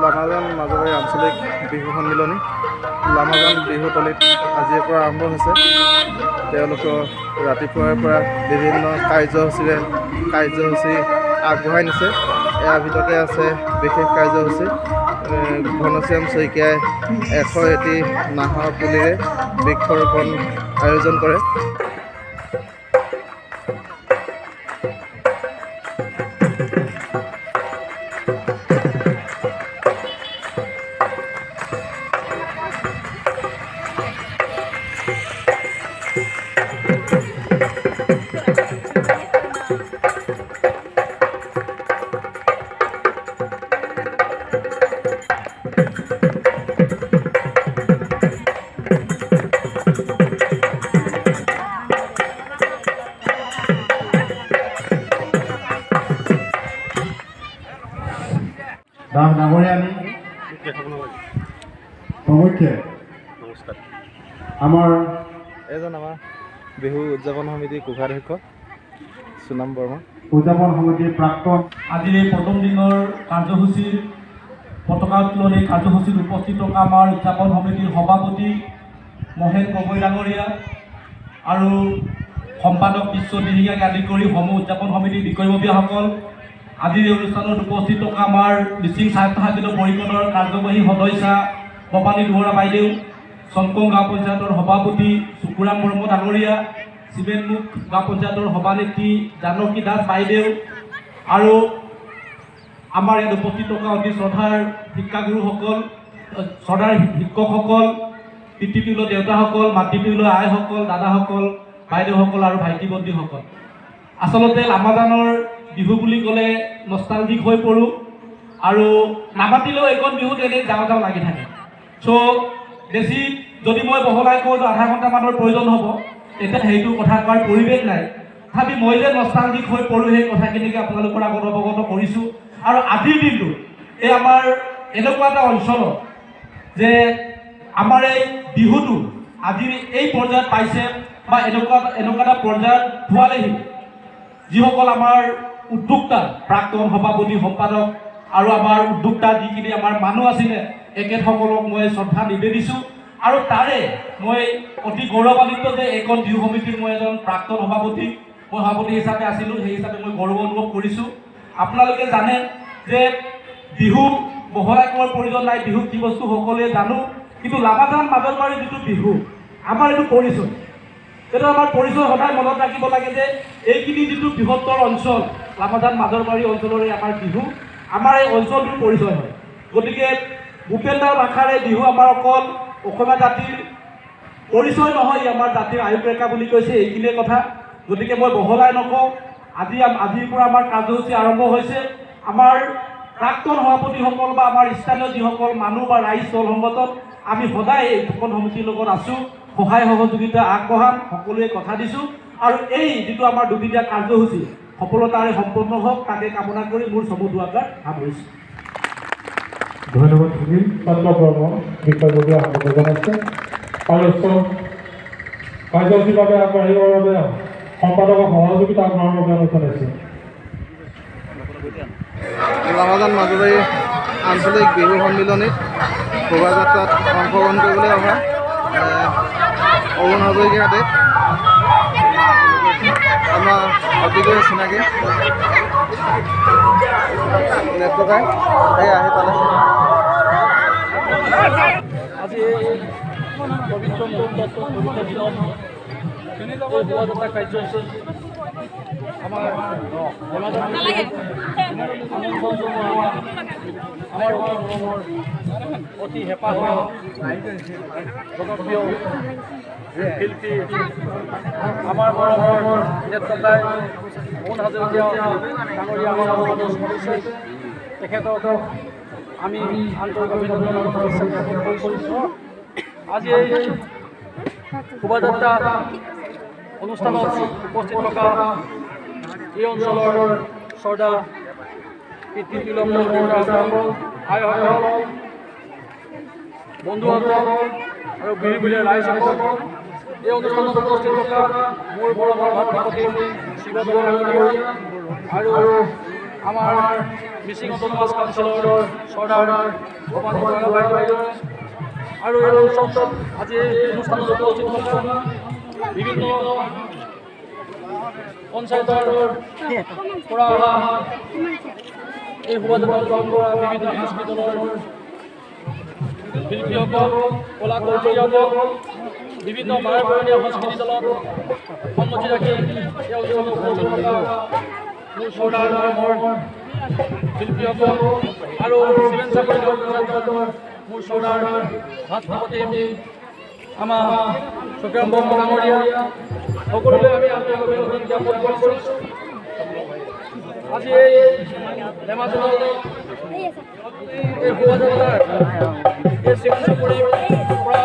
লামাজান মাজুলী আঞ্চলিক বিহু সন্মিলনী লামাজান বিহুতলীত আজিৰ পৰা আৰম্ভ হৈছে। তেওঁলোকৰ ৰাতিপুৱাৰ পৰা বিভিন্ন কাৰ্যসূচী আগবঢ়াই নিছে। ইয়াৰ ভিতৰতে আছে বিশেষ কাৰ্যসূচী ঘনশ্যাম শইকীয়াই 100 এটি নাহৰ পুলিৰে বৃক্ষৰোপণ আয়োজন কৰে। নমস্কাৰ। আমাৰ বিহু উদযাপন সমিতিৰ কোষাধ্যক্ষ সুনাম বৰ্মা। উদযাপন সমিতিৰ প্ৰাক্তন আজিৰ এই প্ৰথম দিনৰ কাৰ্যসূচীৰ পতাকা উত্তোলনী কাৰ্যসূচীত উপস্থিত থকা আমাৰ উদযাপন সমিতিৰ সভাপতি মহেশ গগৈ ডাঙৰীয়া আৰু সম্পাদক বিশ্ব দিহিঙীয়াক আদি কৰি সমূহ উদযাপন সমিতিৰ বিষয়ববীয়াসকল, আজিৰ এই অনুষ্ঠানত উপস্থিত থকা আমাৰ মিচিং স্বায়ত্তশাসিত পৰিষদৰ কাৰ্যবাহী সদস্যা ভৱানী দুৱৰা বাইদেউ, চনকং গাঁও পঞ্চায়তৰ সভাপতি চুকুৰাম বৰ্মা ডাঙৰীয়া, চিমেনমুখ গাঁও পঞ্চায়তৰ সভানেত্ৰী জানকী দাস বাইদেউ আৰু আমাৰ ইয়াত উপস্থিত থকা অতি শ্ৰদ্ধাৰ শিক্ষাগুৰুসকল, শ্ৰদ্ধাৰ শিক্ষকসকল, পিতৃতুল্য দেউতাসকল, মাতৃতুল্য আইসকল, দাদাসকল, বাইদেউসকল আৰু ভাইটি ভণ্টিসকল। আচলতে লামাজানৰ বিহু বুলি ক'লে নষ্টালজিক হৈ পৰোঁ আৰু নামাতিলেও এইখন বিহুত এনেই যাওঁ যাওঁ লাগি থাকে। বেছি যদি মই বহলাই কওঁ আধা ঘণ্টামানৰ প্ৰয়োজন হ'ব, তেতিয়া সেইটো কথা কোৱাৰ পৰিৱেশ নাই। তথাপি মই যে নষ্টালজিক হৈ পৰোঁ সেই কথাখিনিকে আপোনালোকৰ আগত অৱগত কৰিছোঁ। আৰু আজিৰ দিনটো এই আমাৰ এনেকুৱা এটা অঞ্চলত যে আমাৰ এই বিহুটো আজি এই পৰ্যায়ত পাইছে বা এনেকুৱা এটা পৰ্যায়ত হোৱালেহি যিসকল আমাৰ উদ্যোক্তা, প্ৰাক্তন সভাপতি সম্পাদক আৰু আমাৰ উদ্যোক্তা যিখিনি আমাৰ মানুহ আছিলে এখেতসকলক মই শ্ৰদ্ধা নিবেদিছোঁ। আৰু তাৰে মই অতি গৌৰৱান্বিত যে এইখন বিহু সমিতিৰ মই এজন প্ৰাক্তন সভাপতি হিচাপে আছিলোঁ, সেই হিচাপে মই গৌৰৱ অনুভৱ কৰিছোঁ। আপোনালোকে জানে যে বিহু বহলাই কোৱাৰ প্ৰয়োজন নাই, বিহু কি বস্তু সকলোৱে জানো, কিন্তু লামাজান মাজলবাৰীৰ যিটো বিহু আমাৰ এইটো পৰিচয়, সেইটো আমাৰ পৰিচয় সদায় মনত ৰাখিব লাগে যে এইখিনি যিটো বৃহত্তৰ অঞ্চল লামাজান মাজলবাৰী অঞ্চলৰে আমাৰ বিহু, আমাৰ এই অঞ্চলটোৰ পৰিচয় হয়। গতিকে ভূপেন্দ্ৰ ভাষাৰে বিহু আমাৰ অকল অসমীয়া জাতিৰ পৰিচয় নহয়, আমাৰ জাতিৰ আয়ুৰেখা বুলি কৈছে, এইখিনিয়ে কথা। গতিকে মই বহলাই নকওঁ, আজিৰ পৰা আমাৰ কাৰ্যসূচী আৰম্ভ হৈছে। আমাৰ প্ৰাক্তন সভাপতিসকল বা আমাৰ স্থানীয় যিসকল মানুহ বা ৰাইজ দল সংগঠন, আমি সদায় এই দুখন সমিতিৰ লগত আছোঁ, সহায় সহযোগিতা আগবঢ়াম, সকলোৱে কথা দিছোঁ। আৰু এই যিটো আমাৰ দুদিনীয়া কাৰ্যসূচী সফলতাৰে সম্পন্ন হওক তাকে কামনা কৰি মোৰ চমু দুআষাৰ সামৰিছোঁ। ধন্যবাদ সুনীল চন্দ্ৰ বৰ্মা বিষয়ববীয়া সম্বোধন জনাইছে আৰু কাৰ্যসূচীৰ বাবে আগবাঢ়িবৰ বাবে সম্পাদকৰ সহযোগিতা আগবঢ়াবৰ বাবে অনুৰোধ জনাইছে। লামাজান মাজুলী আঞ্চলিক বিহু সন্মিলনীত শোভাযাত্ৰাত অংশগ্ৰহণ কৰিবলৈ অহা অৰুণ হাজৰিকাদেৱ আমাৰ অতিকৈ চিনাকি নেত্ৰকাই আহি পালে। আজি এই পবিত্ৰ মুহূৰ্তত পবিত্ৰ দিনত এই শোভাযাত্ৰা কাৰ্যসূচী আমাৰ অতি হেঁপাহ জনপ্ৰিয় শিল্পী আমাৰ নেত্ৰকাই অৰুণ হাজৰিকা ডাঙৰীয়া তেখেতক আমি আন্তৰিক অভিনন্দন আৰু শুভেচ্ছা জ্ঞাপন কৰিছোঁ। আজি এই শোভাযাত্ৰা অনুষ্ঠানত উপস্থিত থকা এই অঞ্চলৰ শ্ৰদ্ধা পিতৃতুল্য দেউতাসকল, আইসকল, বন্ধুসকল আৰু বিহুবলীয়া ৰাইজসকল, এই অনুষ্ঠানত উপস্থিত থকা মোৰ বড়ো ভাতৃ শিৱ আৰু আমাৰ মিচিং অট'নমাছ কাউন্সিলৰ চৰ্দাৰ ভৱানী বৰা বাইদেউ আৰু এই অঞ্চলত আজি এই অনুষ্ঠানত উপস্থিত থকা বিভিন্ন পঞ্চায়তৰ পৰা অহা এই শোভাযাত্ৰাত গ্ৰহণ কৰা বিভিন্ন সাংস্কৃতিক দলৰ শিল্পীসকল কলা কৌশলীসকল বিভিন্ন মায়াবৰণীয় সংস্কৃতি দলত সন্মতি ৰাখি এই অঞ্চলত উপস্থিত থকা মোৰ চৰ্দাৰ ধৰ্মৰ শিল্পীসকল আৰু চিমেণ্ট চাকৰি পঞ্চায়তৰ মোৰ চৰ্দাৰ ভাতৃপতি আমাৰ চকীৰাম বৰ্মন ডাঙৰীয়া সকলোৱে আমি আন্তৰিকভাৱে অভিনন্দন জ্ঞাপন কৰিছোঁ। আজি এই ধেমাজিত এই শোভাযাত্ৰাৰ এই চিমেণ্ট চাকৰিৰ পৰা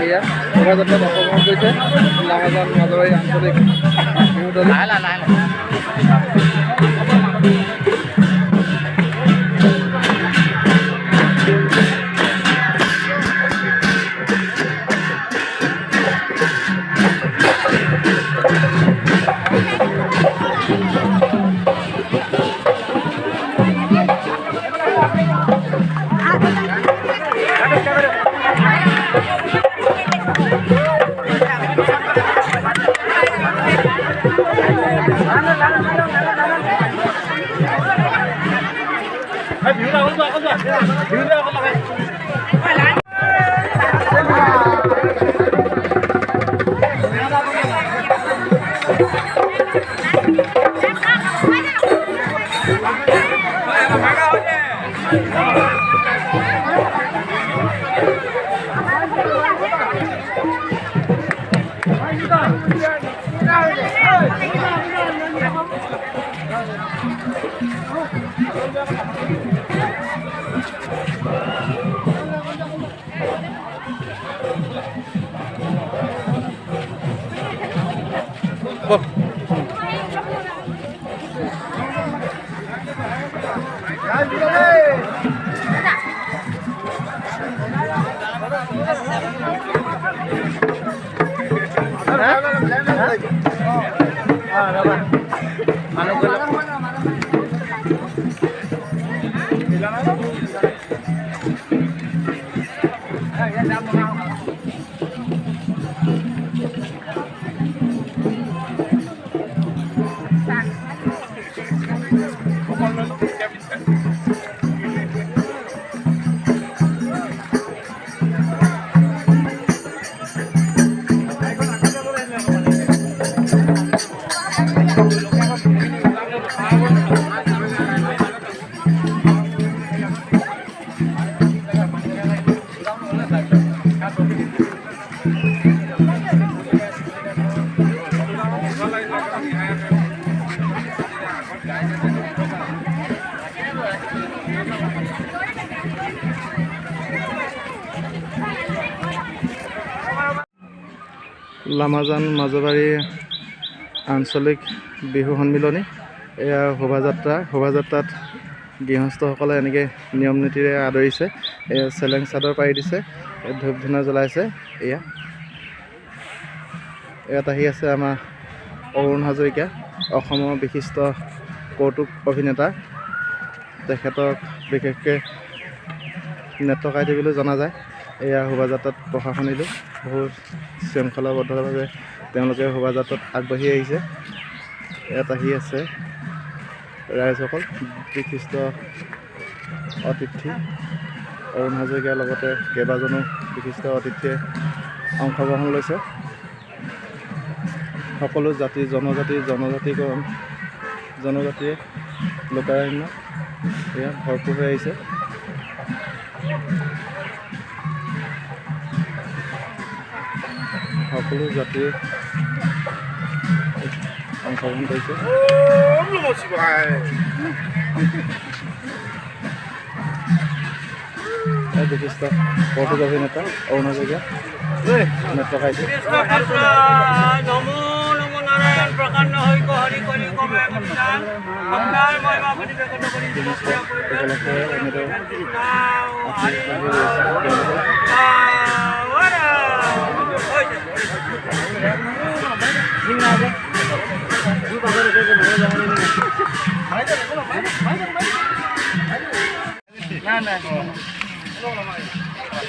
এয়া শোভাযাত্ৰাত অংশগ্ৰহণ কৰিছে লামাজান মাজবাৰী আঞ্চলিক বিহু দল। লামাজান মাজবাৰী আঞ্চলিক বিহু সন্মিলনী এয়া শোভাযাত্ৰাত গৃহস্থসকলে এনেকৈ নিয়ম নীতিৰে আদৰিছে। এয়া চেলেং চাদৰ পাৰি দিছে, ধূপ ধূনা জ্বলাইছে। ইয়াত আহি আছে আমাৰ অৰুণ হাজৰিকা, অসমৰ বিশিষ্ট কৌতুক অভিনেতা। তেখেতক বিশেষকৈ নেত্ৰকাইটি বুলি জনা যায়। এয়া শোভাযাত্ৰাত প্ৰশাসনী লোক বহুত শৃংখলাবদ্ধভাৱে তেওঁলোকে শোভাযাত্ৰাত আগবাঢ়ি আহিছে। ইয়াত আহি আছে ৰাইজসকল, বিশিষ্ট অতিথি অৰুণ হাজৰিকাৰ লগতে কেইবাজনো বিশিষ্ট অতিথিয়ে অংশগ্ৰহণ লৈছে। সকলো জাতি জনজাতিয়ে লোকাৰণ্য ইয়াত ভৰপূৰ হৈ আহিছে। সকলো জাতিয়ে অংশগ্ৰহণ কৰিছে। বিশিষ্ট কৌতুক অভিনেতা অৰুণ হাজৰিকা নেত্ৰ খাইছে।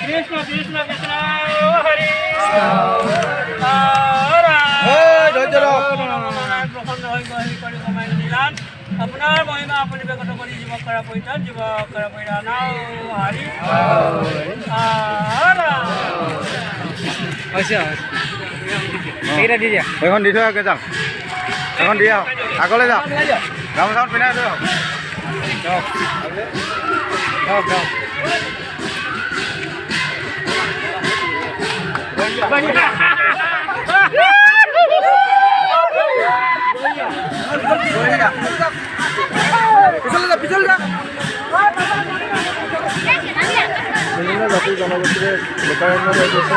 কৃষ্ণ কৃষ্ণ কৃষ্ণ হৰি প্ৰসন্ন হৈ হৰি কৰি কমাই নিলান আপোনাৰ মহিমা আপুনি ব্যক্ত কৰি যুৱক কৰা পৰিত্ৰাণ যুৱক কৰা পৰিত্ৰাণ হৰি এখন দি থৈ আগে যাওঁ, এখন দি আহক, আগলৈ যাওঁ, গামোচাখন পিন্ধাই থৈ আহক। বিভিন্ন জাতি জনগোষ্ঠীৰে লোকাৰণ্য হৈ গৈছে।